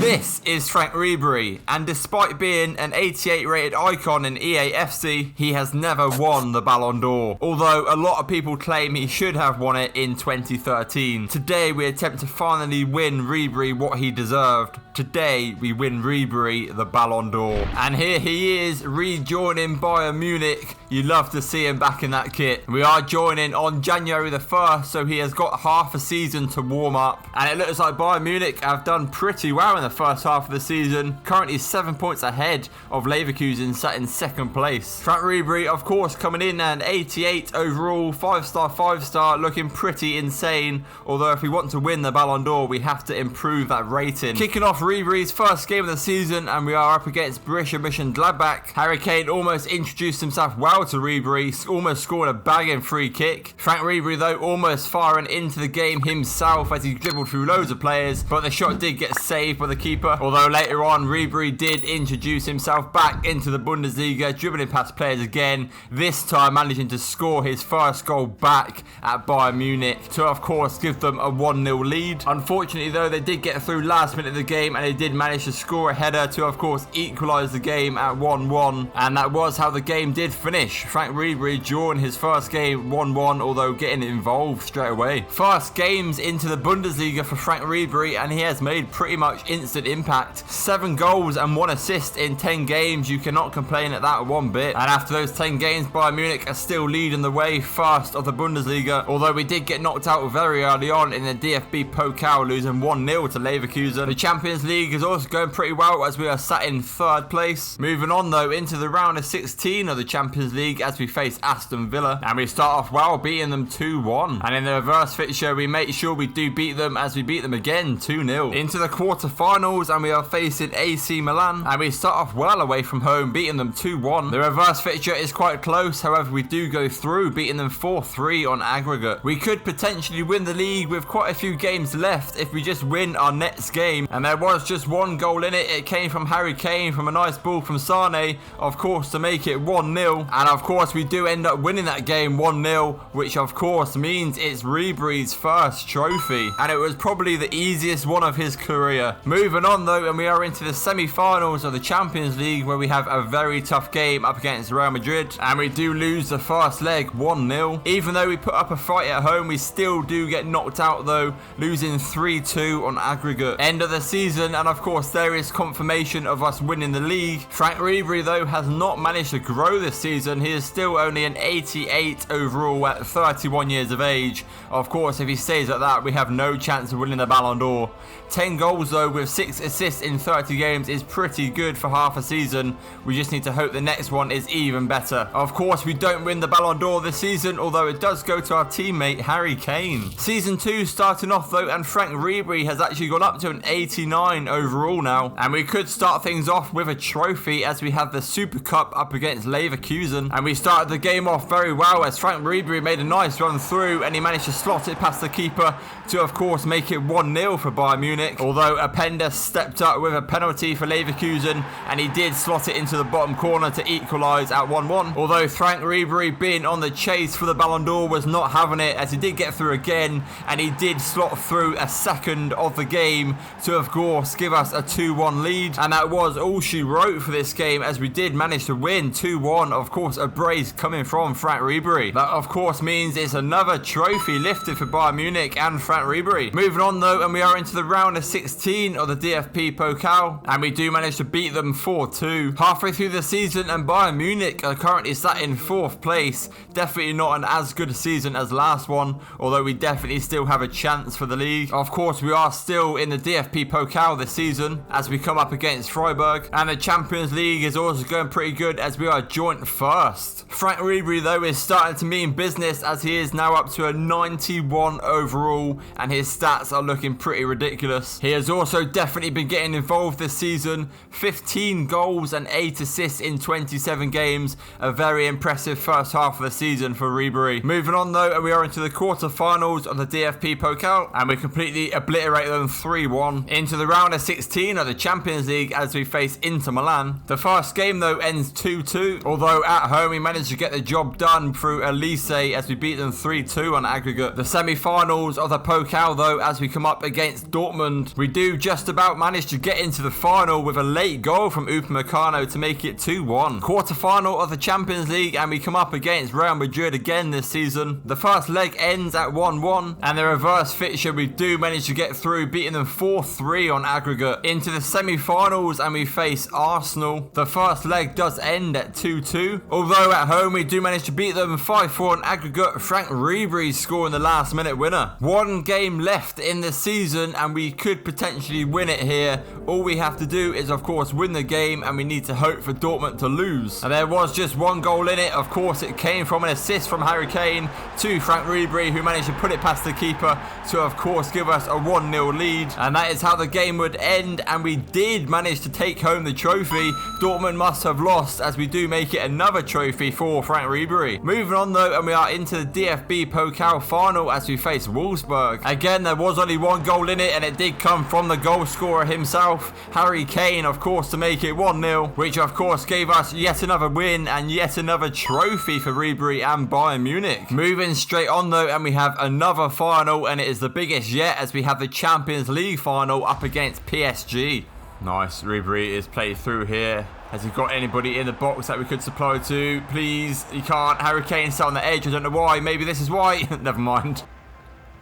This is Franck Ribéry, and despite being an 88 rated icon in eafc, he has never won the Ballon d'Or, although a lot of people claim he should have won it in 2013. Today we attempt to finally win Ribéry what he deserved. Today we win Ribéry the Ballon d'Or. And here he is, rejoining Bayern Munich. You love to see him back in that kit. We are joining on January the 1st, so he has got half a season to warm up. And it looks like Bayern Munich have done pretty well in the first half of the season. Currently 7 points ahead of Leverkusen, sat in second place. Franck Ribéry, of course, coming in at an 88 overall, 5-star, looking pretty insane. Although if we want to win the Ballon d'Or, we have to improve that rating. Kicking off Ribéry's first game of the season, and we are up against Borussia Mönchengladbach. Harry Kane almost introduced himself well to Ribéry, almost scored a bagging free kick. Franck Ribéry, though, almost firing into the game himself as he dribbled through loads of players, but the shot did get saved by the keeper. Although later on, Ribéry did introduce himself back into the Bundesliga, dribbling past players again, this time managing to score his first goal back at Bayern Munich to, of course, give them a 1-0 lead. Unfortunately, though, they did get through last minute of the game, and they did manage to score a header to, of course, equalise the game at 1-1, and that was how the game did finish. Franck Ribéry drawing his first game 1-1, although getting involved straight away. First games into the Bundesliga for Franck Ribéry, and he has made pretty much instant impact. 7 goals and 1 assist in 10 games. You cannot complain at that one bit. And after those 10 games, Bayern Munich are still leading the way first of the Bundesliga, although we did get knocked out very early on in the DFB Pokal, losing 1-0 to Leverkusen. The Champions League is also going pretty well as we are sat in third place. Moving on, though, into the round of 16 of the Champions League as we face Aston Villa, and we start off well, beating them 2-1, and in the reverse fixture we make sure we do beat them as we beat them again 2-0. Into the quarter-finals, and we are facing AC Milan, and we start off well away from home, beating them 2-1. The reverse fixture is quite close, however we do go through, beating them 4-3 on aggregate. We could potentially win the league with quite a few games left if we just win our next game, and there was just one goal in it. It came from Harry Kane from a nice ball from Sane, of course, to make it 1-0, and of course we do end up winning that game 1-0, which of course means it's Ribéry's first trophy, and it was probably the easiest one of his career. Moving on, though, and we are into the semi-finals of the Champions League, where we have a very tough game up against Real Madrid, and we do lose the first leg 1-0. Even though we put up a fight at home, we still do get knocked out, though, losing 3-2 on aggregate. End of the season, and of course there is confirmation of us winning the league. Franck Ribéry, though, has not managed to grow this season. He is still only an 88 overall at 31 years of age. Of course, if he stays at that, we have no chance of winning the Ballon d'Or. 10 goals, though, with 6 assists in 30 games is pretty good for half a season. We just need to hope the next one is even better. Of course, we don't win the Ballon d'Or this season, although it does go to our teammate Harry Kane. Season 2 starting off, though, and Franck Ribéry has actually gone up to an 89 overall now, and we could start things off with a trophy as we have the Super Cup up against Leverkusen, and we started the game off very well as Franck Ribéry made a nice run through, and he managed to slot it past the keeper to, of course, make it 1-0 for Bayern Munich, although Openda stepped up with a penalty for Leverkusen, and he did slot it into the bottom corner to equalise at 1-1. Although Franck Ribéry, being on the chase for the Ballon d'Or, was not having it, as he did get through again, and he did slot through a second of the game to, of course, give us a 2-1 lead, and that was all she wrote for this game, as we did manage to win 2-1. Of course, a brace coming from Franck Ribéry. That, of course, means it's another trophy lifted for Bayern Munich and Franck Ribéry. Moving on, though, and we are into the round of 16 of the DFB Pokal, and we do manage to beat them 4-2. Halfway through the season, and Bayern Munich are currently sat in 4th place. Definitely not an as good a season as last one, although we definitely still have a chance for the league. Of course, we are still in the DFB Pokal this season as we come up against Freiburg, and the Champions League is also going pretty good as we are joint first. Franck Ribéry, though, is starting to mean business as he is now up to a 91 overall, and his stats are looking pretty ridiculous. He has also definitely been getting involved this season. 15 goals and 8 assists in 27 games. A very impressive first half of the season for Ribéry. Moving on, though, and we are into the quarter-finals of the DFB Pokal, and we completely obliterate them 3-1. Into the round of 16 of the Champions League as we face Inter Milan. The first game, though, ends 2-2, although at home we managed to get the job done through Elise as we beat them 3-2 on aggregate. The semi-finals of the Pokal, though, as we come up against Dortmund, we do just about managed to get into the final with a late goal from Upamecano to make it 2-1. Quarter-final of the Champions League, and we come up against Real Madrid again this season. The first leg ends at 1-1, and the reverse fixture we do manage to get through, beating them 4-3 on aggregate. Into the semi-finals, and we face Arsenal. The first leg does end at 2-2, although at home we do manage to beat them 5-4 on aggregate. Franck Ribéry scoring the last minute winner. One game left in the season, and we could potentially win it here. All we have to do is of course win the game, and we need to hope for Dortmund to lose. And there was just one goal in it. Of course it came from an assist from Harry Kane to Franck Ribéry, who managed to put it past the keeper to of course give us a 1-0 lead. And that is how the game would end, and we did manage to take home the trophy. Dortmund must have lost, as we do make it another trophy for Franck Ribéry. Moving on though, and we are into the DFB Pokal final as we face Wolfsburg. Again, there was only one goal in it, and it did come from the goal scorer himself, Harry Kane, of course, to make it 1-0, which of course gave us yet another win and yet another trophy for Ribéry and Bayern Munich. Moving straight on though, and we have another final, and it is the biggest yet, as we have the Champions League final up against PSG. Nice, Ribéry is played through here. Has he got anybody in the box that we could supply to? Please, he can't. Harry Kane's sat on the edge, I don't know why. Maybe this is why. Never mind.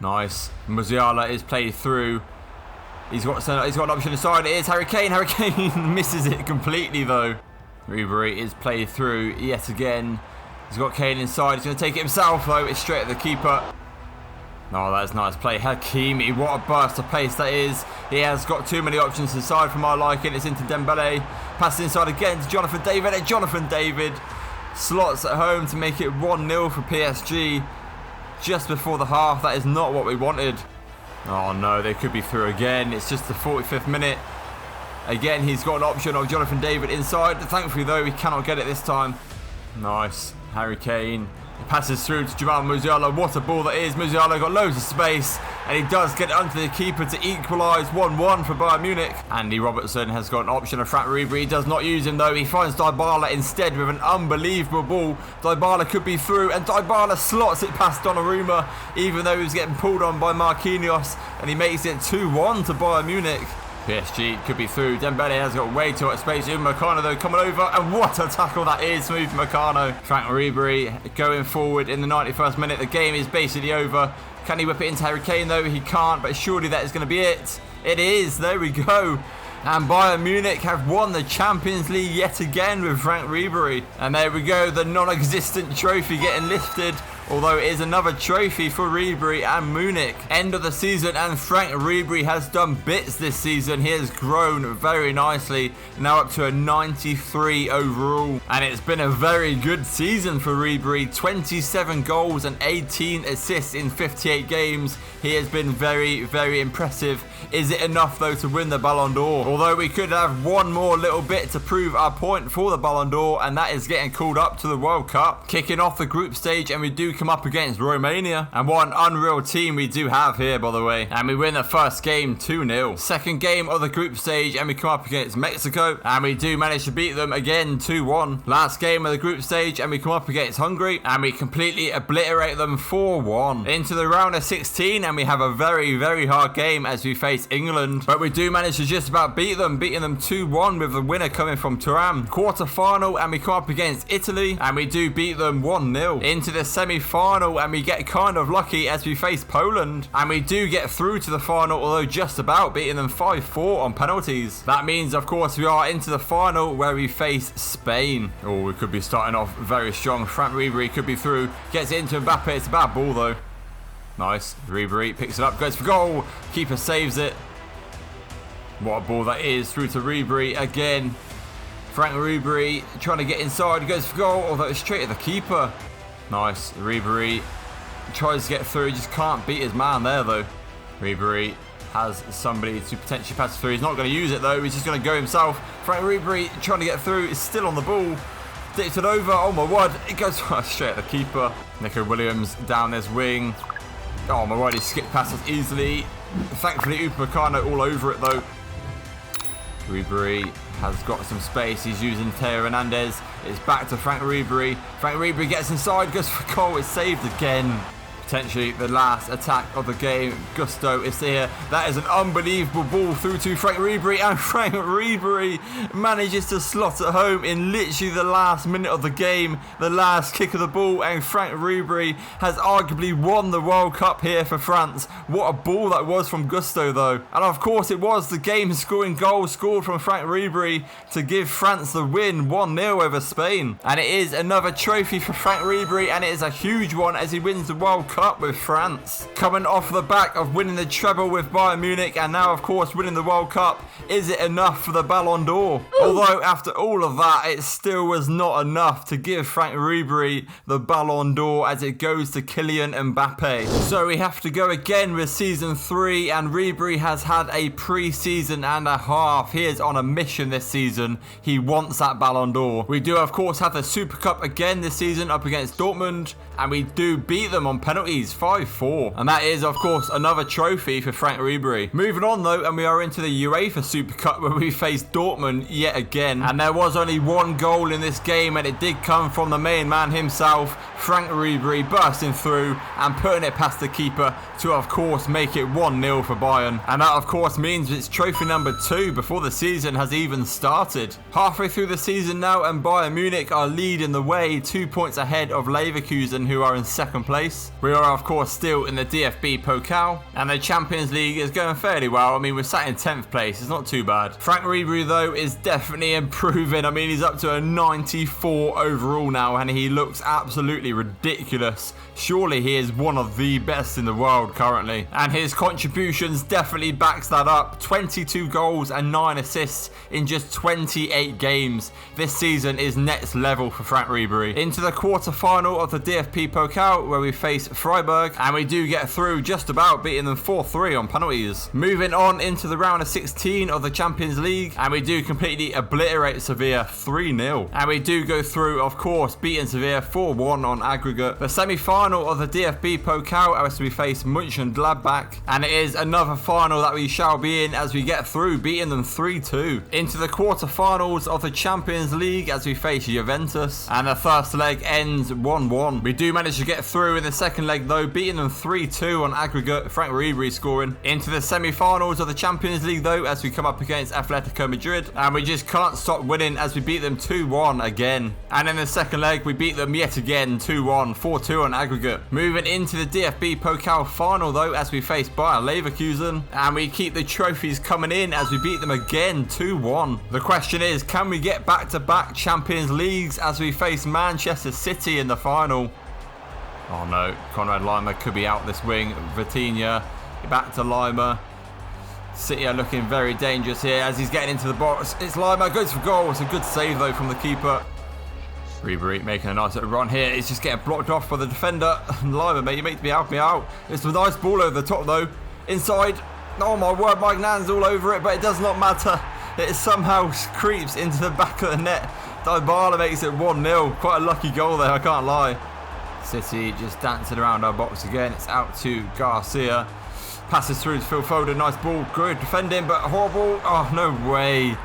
Nice. Musiala is played through. He's got an option inside. It is Harry Kane. Harry Kane misses it completely though. Ribéry is played through yet again. He's got Kane inside. He's going to take it himself though. It's straight at the keeper. Oh, that's nice play. Hakimi, what a burst of pace that is. He has got too many options inside for my liking. It's into Dembele. Passes inside again to Jonathan David. And Jonathan David slots at home to make it 1-0 for PSG. Just before the half. That is not what we wanted. Oh no, they could be through again. It's just the 45th minute. Again, he's got an option of Jonathan David inside. Thankfully though, he cannot get it this time. Nice. Harry Kane. He passes through to Jamal Musiala. What a ball that is. Musiala got loads of space, and he does get it under the keeper to equalise 1-1 for Bayern Munich. Andy Robertson has got an option of Franck Ribéry. He does not use him though. He finds Dybala instead with an unbelievable ball. Dybala could be through, and Dybala slots it past Donnarumma, even though he was getting pulled on by Marquinhos, and he makes it 2-1 to Bayern Munich. PSG could be through. Dembele has got way too much space. Upamecano though coming over, and what a tackle that is from Upamecano. Franck Ribéry going forward in the 91st minute. The game is basically over. Can he whip it into Harry Kane though? He can't, but surely that is going to be it. It is. There we go. And Bayern Munich have won the Champions League yet again with Franck Ribéry. And there we go, the non-existent trophy getting lifted. Although it is another trophy for Ribéry and Munich. End of the season, and Franck Ribéry has done bits this season. He has grown very nicely, now up to a 93 overall. And it's been a very good season for Ribéry. 27 goals and 18 assists in 58 games. He has been very, very impressive. Is it enough though to win the Ballon d'Or? Although we could have one more little bit to prove our point for the Ballon d'Or, and that is getting called up to the World Cup. Kicking off the group stage, and we do come up against Romania. And what an unreal team we do have here, by the way. And we win the first game 2-0. Second game of the group stage, and we come up against Mexico, and we do manage to beat them again 2-1. Last game of the group stage, and we come up against Hungary, and we completely obliterate them 4-1. Into the round of 16, and we have a very, very hard game as we face England. But we do manage to just about beat them, beating them 2-1 with the winner coming from Thuram. Quarter final, and we come up against Italy, and we do beat them 1-0. Into the semi-final, and we get kind of lucky as we face Poland, and we do get through to the final, although just about, beating them 5-4 on penalties. That means of course we are into the final where we face Spain. Oh, we could be starting off very strong. Franck Ribéry could be through, gets it into Mbappe. It's a bad ball though. Nice. Ribéry picks it up, goes for goal. Keeper saves it. What a ball that is. Through to Ribéry again. Franck Ribéry trying to get inside, goes for goal, although it's straight at the keeper. Nice. Ribéry tries to get through, just can't beat his man there though. Ribéry has somebody to potentially pass through. He's not going to use it though, he's just going to go himself. Franck Ribéry trying to get through, is still on the ball. Dips it over, oh my word, it goes straight at the keeper. Nico Williams down this wing. Oh my word, he skipped past us easily. Thankfully Upamecano all over it though. Ribéry has got some space. He's using Theo Hernandez. It's back to Franck Ribéry. Franck Ribéry gets inside, goes for goal. It's saved again. Potentially the last attack of the game. Gusto is here. That is an unbelievable ball through to Franck Ribéry, and Franck Ribéry manages to slot it home in literally the last minute of the game, the last kick of the ball, and Franck Ribéry has arguably won the World Cup here for France. What a ball that was from Gusto though. And of course it was the game scoring goal scored from Franck Ribéry to give France the win, 1-0 over Spain. And it is another trophy for Franck Ribéry, and it is a huge one as he wins the World Cup with France. Coming off the back of winning the treble with Bayern Munich and now of course winning the World Cup, is it enough for the Ballon d'Or? Although after all of that it still was not enough to give Franck Ribéry the Ballon d'Or, as it goes to Kylian Mbappe. So we have to go again with season 3, and Ribéry has had a pre-season and a half. He is on a mission this season. He wants that Ballon d'Or. We do of course have the Super Cup again this season up against Dortmund, and we do beat them on penalties 5-4, and that is of course another trophy for Franck Ribéry. Moving on though, and we are into the UEFA Super Cup where we face Dortmund yet again, and there was only one goal in this game, and it did come from the main man himself, Franck Ribéry, bursting through and putting it past the keeper to of course make it 1-0 for Bayern, and that of course means it's trophy number 2 before the season has even started. Halfway through the season now, and Bayern Munich are leading the way, 2 points ahead of Leverkusen, who are in second place. We are of course still in the DFB Pokal, and the Champions League is going fairly well. I mean, we're sat in 10th place, it's not too bad. Franck Ribéry though is definitely improving. I mean, he's up to a 94 overall now, and he looks absolutely ridiculous. Surely he is one of the best in the world currently, and his contributions definitely backs that up. 22 goals and 9 assists in just 28 games. This season is next level for Franck Ribéry. Into the quarter-final of the DFB Pokal where we face Freiburg, and we do get through just about, beating them 4-3 on penalties. Moving on into the round of 16 of the Champions League, and we do completely obliterate Sevilla 3-0, and we do go through of course beating Sevilla 4-1 on aggregate. The semi-final of the DFB Pokal as we face Mönchengladbach, and it is another final that we shall be in as we get through, beating them 3-2. Into the quarter-finals of the Champions League as we face Juventus, and the first leg ends 1-1. We do manage to get through in the second leg though, beating them 3-2 on aggregate, Franck Ribéry scoring. Into the semi-finals of the Champions League though, as we come up against Atletico Madrid, and we just can't stop winning as we beat them 2-1 again. And in the second leg we beat them yet again 2-1, 4-2 on aggregate. Moving into the DFB Pokal final though, as we face Bayer Leverkusen, and we keep the trophies coming in as we beat them again 2-1. The question is, can we get back-to-back Champions Leagues as we face Manchester City in the final? Oh no, Konrad Laimer could be out this wing. Vitinha back to Laimer. City are looking very dangerous here as he's getting into the box. It's Laimer, goes for goal. It's a good save though from the keeper. Ribéry making a nice little run here. It's just getting blocked off by the defender. Laimer, mate, you make me help me out. It's a nice ball over the top though. Inside. Oh my word, Mike Nan's all over it, but it does not matter. It somehow creeps into the back of the net. Dybala makes it 1-0. Quite a lucky goal there, I can't lie. City just dancing around our box again. It's out to Garcia. Passes through to Phil Foden. Nice ball. Good defending, but horrible. Oh, no way.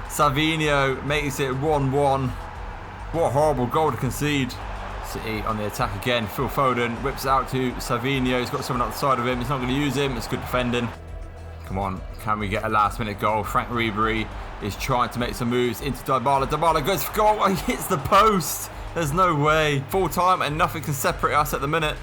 Savinho makes it 1-1. What a horrible goal to concede. City on the attack again. Phil Foden whips it out to Savinho. He's got someone on the side of him. He's not going to use him. It's good defending. Come on. Can we get a last-minute goal? Franck Ribéry is trying to make some moves into Dybala. Dybala goes for goal. Oh, he hits the post. There's no way. Full time and nothing can separate us at the minute.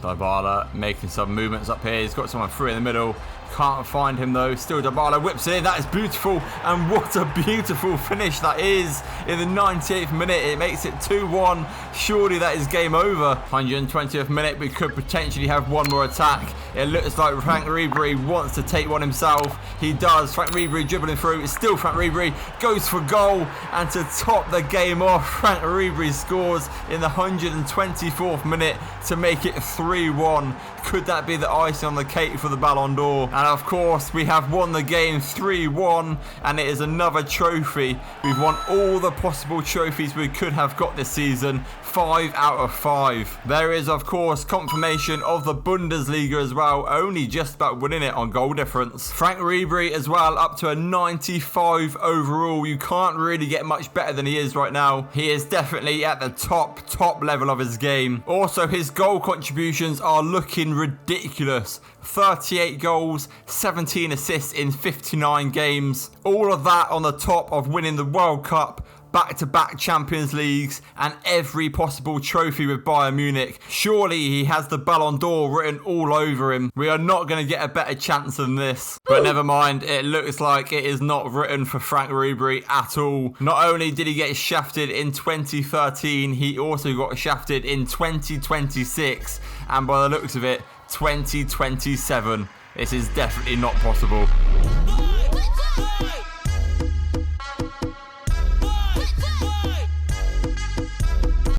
Dybala making some movements up here. He's got someone through in the middle. Can't find him though. Still Dybala whips it in. That is beautiful. And what a beautiful finish that is. In the 98th minute, it makes it 2-1. Surely that is game over. 120th minute, we could potentially have one more attack. It looks like Franck Ribéry wants to take one himself. He does. Franck Ribéry dribbling through. It's still Franck Ribéry. Goes for goal. And to top the game off, Franck Ribéry scores in the 124th minute to make it 3-1. Could that be the icing on the cake for the Ballon d'Or? And of course, we have won the game 3-1, and it is another trophy. We've won all the possible trophies we could have got this season, 5 out of 5. There is, of course, confirmation of the Bundesliga as well, only just about winning it on goal difference. Franck Ribéry as well, up to a 95 overall. You can't really get much better than he is right now. He is definitely at the top level of his game. Also, his goal contributions are looking ridiculous. 38 goals, 17 assists in 59 games. All of that on the top of winning the World Cup, back-to-back Champions Leagues, and every possible trophy with Bayern Munich. Surely he has the Ballon d'Or written all over him. We are not going to get a better chance than this. But never mind, it looks like it is not written for Franck Ribéry at all. Not only did he get shafted in 2013, he also got shafted in 2026. And by the looks of it, 2027. This is definitely not possible.